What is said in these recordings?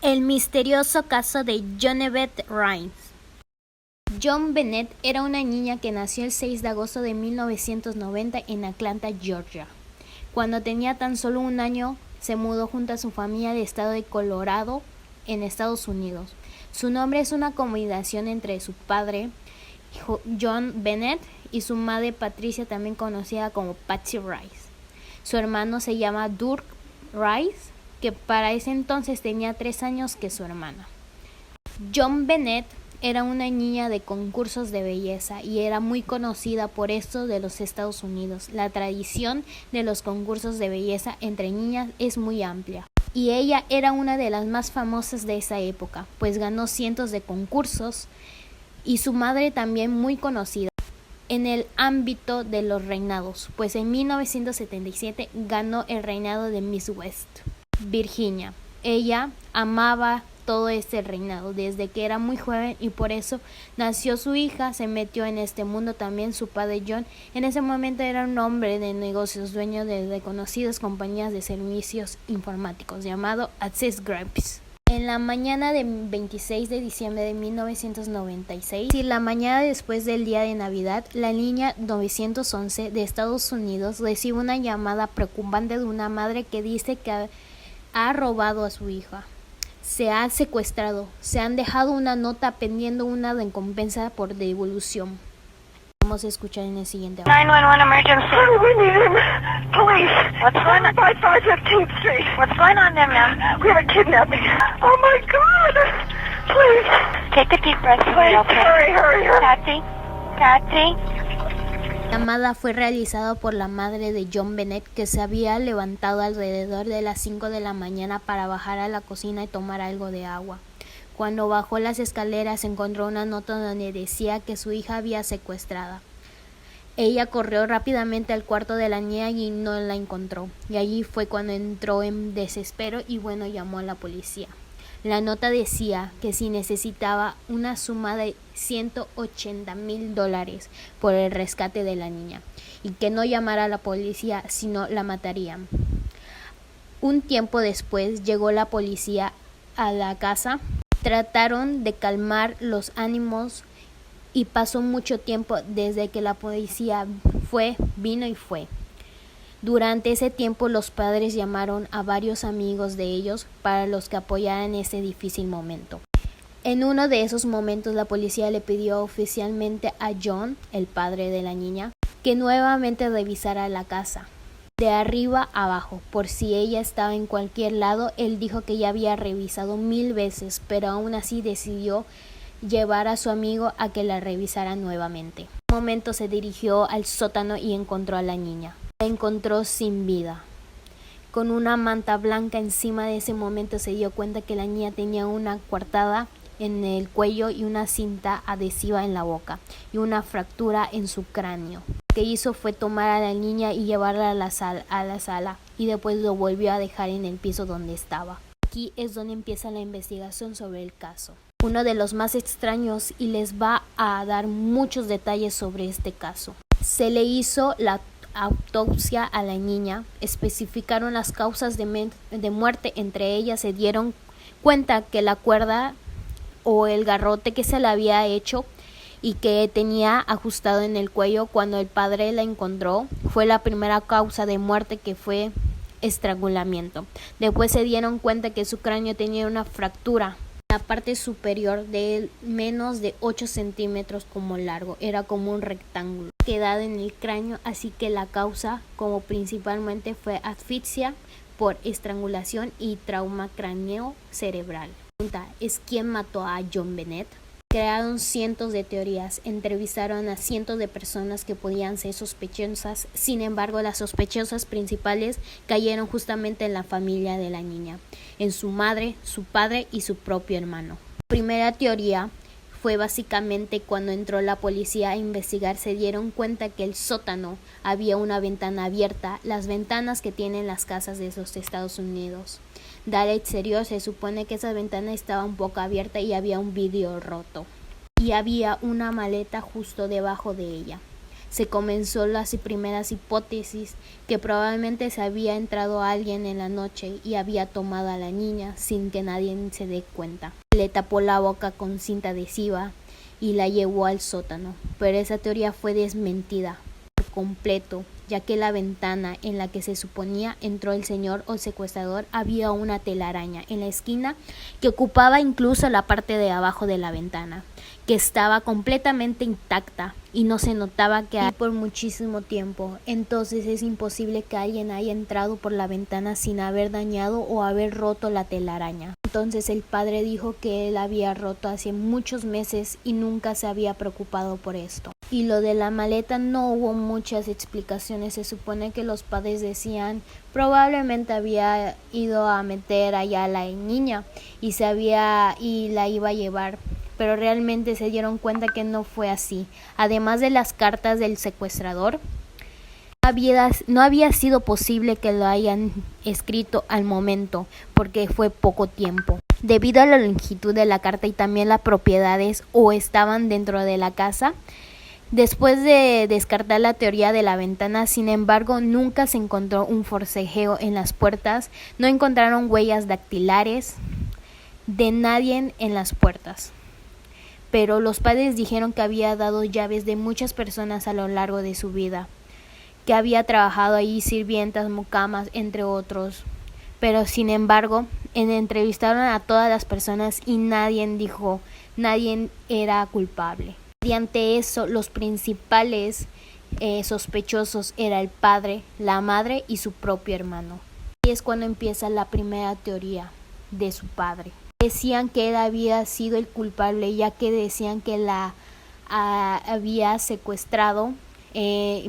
El misterioso caso de Jonebet Rice. Joan Bennett era una niña que nació el 6 de agosto de 1990 en Atlanta, Georgia. Cuando tenía tan solo un año, se mudó junto a su familia del estado de Colorado, en Estados Unidos. Su nombre es una combinación entre su padre, John Bennett, y su madre Patricia, también conocida como Patsy Rice. Su hermano se llama Dirk Rice, que para ese entonces tenía 3 años que su hermana. Joan Bennett era una niña de concursos de belleza y era muy conocida por esto de los Estados Unidos. La tradición de los concursos de belleza entre niñas es muy amplia. Y ella era una de las más famosas de esa época, pues ganó cientos de concursos, y su madre también muy conocida en el ámbito de los reinados, pues en 1977 ganó el reinado de Miss West Virginia. Ella amaba todo este reinado desde que era muy joven y por eso nació su hija, se metió en este mundo también su padre John. En ese momento era un hombre de negocios, dueño de reconocidas compañías de servicios informáticos llamado Access Graphics. En la mañana del 26 de diciembre de 1996, y la mañana después del día de Navidad, la línea 911 de Estados Unidos recibe una llamada preocupante de una madre que dice que ha robado a su hija. Se ha secuestrado. Se han dejado una nota pendiendo una recompensa por devolución. Vamos a escuchar en el siguiente. 911 emergency. We need him. Police. What's going on? 5515th Street. What's going on there, ma'am? We have a kidnapping. Oh my God. Please. Take a deep breath. Please, Okay. hurry. Patsy. La llamada fue realizada por la madre de Joan Bennett, que se había levantado alrededor de las 5 de la mañana para bajar a la cocina y tomar algo de agua. Cuando bajó las escaleras encontró una nota donde decía que su hija había secuestrada. Ella corrió rápidamente al cuarto de la niña y no la encontró, y allí fue cuando entró en desespero y llamó a la policía. La nota decía que si necesitaba una suma de $180,000 por el rescate de la niña y que no llamara a la policía, sino la matarían. Un tiempo después llegó la policía a la casa. Trataron de calmar los ánimos y pasó mucho tiempo desde que la policía vino y fue. Durante ese tiempo los padres llamaron a varios amigos de ellos para los que apoyaran ese difícil momento. En uno de esos momentos la policía le pidió oficialmente a John, el padre de la niña, que nuevamente revisara la casa, de arriba a abajo, por si ella estaba en cualquier lado. Él dijo que ya había revisado 1000 veces, pero aún así decidió llevar a su amigo a que la revisara nuevamente. En un momento se dirigió al sótano y encontró a la niña. La encontró sin vida, con una manta blanca encima. De ese momento se dio cuenta que la niña tenía una coartada en el cuello y una cinta adhesiva en la boca y una fractura en su cráneo. Lo que hizo fue tomar a la niña y llevarla a la sala y después lo volvió a dejar en el piso donde estaba. Aquí es donde empieza la investigación sobre el caso. Uno de los más extraños, y les va a dar muchos detalles sobre este caso. Se le hizo la autopsia a la niña, especificaron las causas de muerte. Entre ellas se dieron cuenta que la cuerda o el garrote que se le había hecho y que tenía ajustado en el cuello cuando el padre la encontró fue la primera causa de muerte, que fue estrangulamiento. Después se dieron cuenta que su cráneo tenía una fractura en la parte superior de menos de 8 centímetros como largo, era como un rectángulo quedado en el cráneo, así que la causa como principalmente fue asfixia por estrangulación y trauma cráneo cerebral. La pregunta es: ¿quién mató a Joan Bennett? Crearon cientos de teorías, entrevistaron a cientos de personas que podían ser sospechosas. Sin embargo, las sospechosas principales cayeron justamente en la familia de la niña, en su madre, su padre y su propio hermano. La primera teoría fue básicamente cuando entró la policía a investigar, se dieron cuenta que el sótano había una ventana abierta, las ventanas que tienen las casas de los Estados Unidos. Al exterior se supone que esa ventana estaba un poco abierta y había un vidrio roto. Y había una maleta justo debajo de ella. Se comenzó las primeras hipótesis que probablemente se había entrado alguien en la noche y había tomado a la niña sin que nadie se dé cuenta. Le tapó la boca con cinta adhesiva y la llevó al sótano, pero esa teoría fue desmentida por completo, ya que la ventana en la que se suponía entró el señor o secuestrador había una telaraña en la esquina que ocupaba incluso la parte de abajo de la ventana, que estaba completamente intacta y no se notaba que por muchísimo tiempo. Entonces es imposible que alguien haya entrado por la ventana sin haber dañado o haber roto la telaraña. Entonces el padre dijo que él había roto hace muchos meses y nunca se había preocupado por esto. Y lo de la maleta no hubo muchas explicaciones. Se supone que los padres decían probablemente había ido a meter allá a la niña y la iba a llevar, pero realmente se dieron cuenta que no fue así. Además de las cartas del secuestrador, no había sido posible que lo hayan escrito al momento, porque fue poco tiempo. Debido a la longitud de la carta y también las propiedades o estaban dentro de la casa. Después de descartar la teoría de la ventana, sin embargo, nunca se encontró un forcejeo en las puertas, no encontraron huellas dactilares de nadie en las puertas. Pero los padres dijeron que había dado llaves de muchas personas a lo largo de su vida, que había trabajado allí sirvientas, mucamas, entre otros. Pero sin embargo, entrevistaron a todas las personas y nadie era culpable. Mediante eso, los principales sospechosos eran el padre, la madre y su propio hermano. Y es cuando empieza la primera teoría de su padre. Decían que él había sido el culpable, ya que decían que la había secuestrado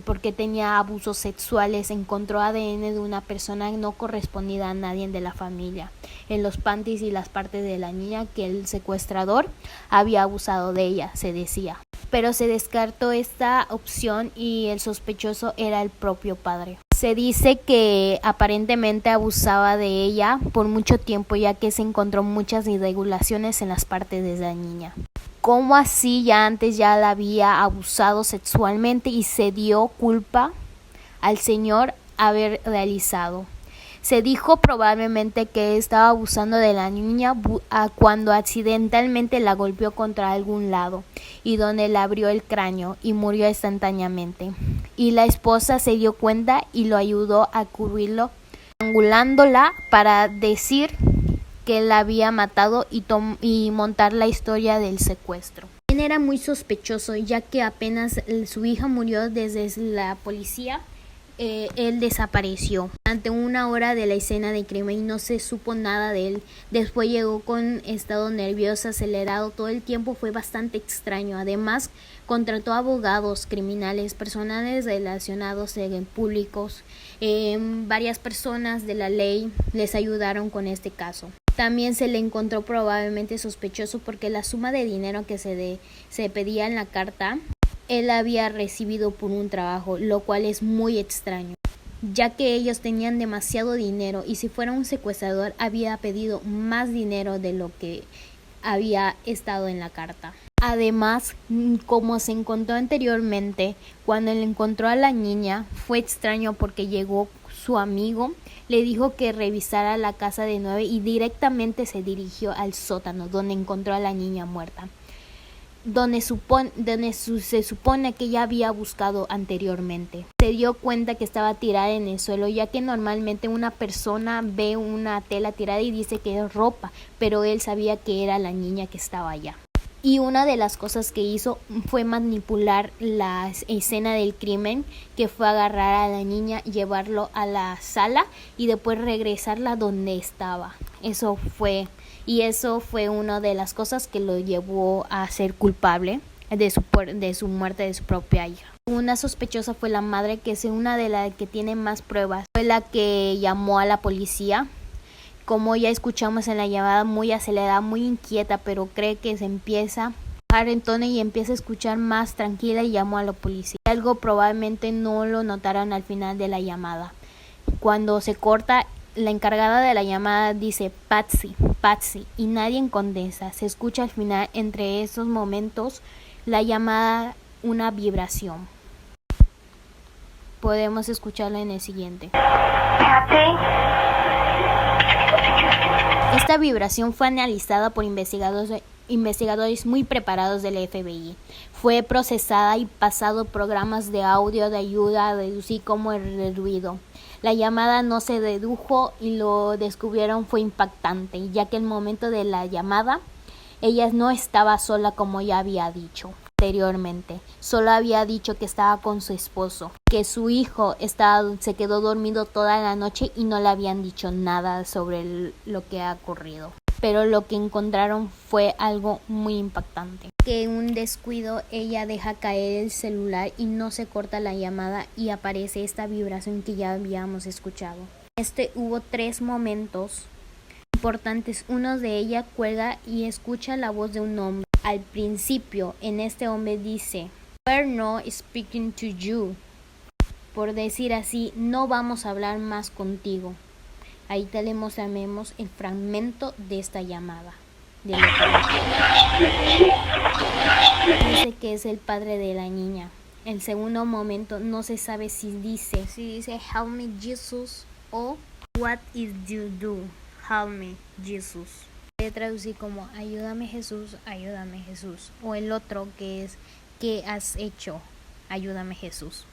porque tenía abusos sexuales. Encontró ADN de una persona no correspondida a nadie de la familia en los panties y las partes de la niña, que el secuestrador había abusado de ella, se decía. Pero se descartó esta opción y el sospechoso era el propio padre. Se dice que aparentemente abusaba de ella por mucho tiempo, ya que se encontró muchas irregulaciones en las partes de la niña. ¿Cómo así? Ya antes ya la había abusado sexualmente y se dio culpa al señor haber realizado. Se dijo probablemente que estaba abusando de la niña cuando accidentalmente la golpeó contra algún lado y donde le abrió el cráneo y murió instantáneamente. Y la esposa se dio cuenta y lo ayudó a cubrirlo, angulándola para decir que la había matado y montar la historia del secuestro. Él era muy sospechoso, ya que apenas su hija murió desde la policía. Él desapareció durante una hora de la escena del crimen y no se supo nada de él. Después llegó con estado nervioso, acelerado, todo el tiempo fue bastante extraño. Además, contrató abogados criminales, personales relacionados públicos, varias personas de la ley les ayudaron con este caso. También se le encontró probablemente sospechoso porque la suma de dinero que se pedía en la carta él había recibido por un trabajo, lo cual es muy extraño, ya que ellos tenían demasiado dinero y si fuera un secuestrador había pedido más dinero de lo que había estado en la carta. Además, como se encontró anteriormente, cuando él encontró a la niña, fue extraño porque llegó su amigo, le dijo que revisara la casa de 9 y directamente se dirigió al sótano donde encontró a la niña muerta, donde se supone que ya había buscado anteriormente. Se dio cuenta que estaba tirada en el suelo, ya que normalmente una persona ve una tela tirada y dice que es ropa, pero él sabía que era la niña que estaba allá. Y una de las cosas que hizo fue manipular la escena del crimen, que fue agarrar a la niña, llevarlo a la sala y después regresarla donde estaba. Eso fue una de las cosas que lo llevó a ser culpable de su muerte de su propia hija. Una sospechosa fue la madre, que es una de las que tiene más pruebas. Fue la que llamó a la policía. Como ya escuchamos en la llamada, muy acelerada, muy inquieta, pero cree que se empieza a bajar en tono y empieza a escuchar más tranquila y llamó a la policía. Algo probablemente no lo notaron al final de la llamada. Cuando se corta, la encargada de la llamada dice Patsy, y nadie contesta. Se escucha al final, entre esos momentos, la llamada, una vibración. Podemos escucharla en el siguiente. Kathy? Esta vibración fue analizada por investigadores muy preparados del FBI. Fue procesada y pasado programas de audio de ayuda a deducir cómo el ruido. La llamada no se dedujo y lo descubrieron fue impactante, ya que el momento de la llamada ella no estaba sola como ya había dicho anteriormente. Solo había dicho que estaba con su esposo, que su hijo se quedó dormido toda la noche y no le habían dicho nada sobre lo que ha ocurrido. Pero lo que encontraron fue algo muy impactante. Que en un descuido ella deja caer el celular y no se corta la llamada y aparece esta vibración que ya habíamos escuchado. Hubo 3 momentos importantes. Uno de ella cuelga y escucha la voz de un hombre. Al principio, este hombre dice, "We're not speaking to you". Por decir así, no vamos a hablar más contigo. Ahí te le mostramos el fragmento de esta llamada. Dice que es el padre de la niña. El segundo momento no se sabe si dice "Help me Jesus" o "What is you do? Help me Jesus". Puede traducir como "Ayúdame Jesús, ayúdame Jesús". O el otro que es "¿Qué has hecho? Ayúdame Jesús".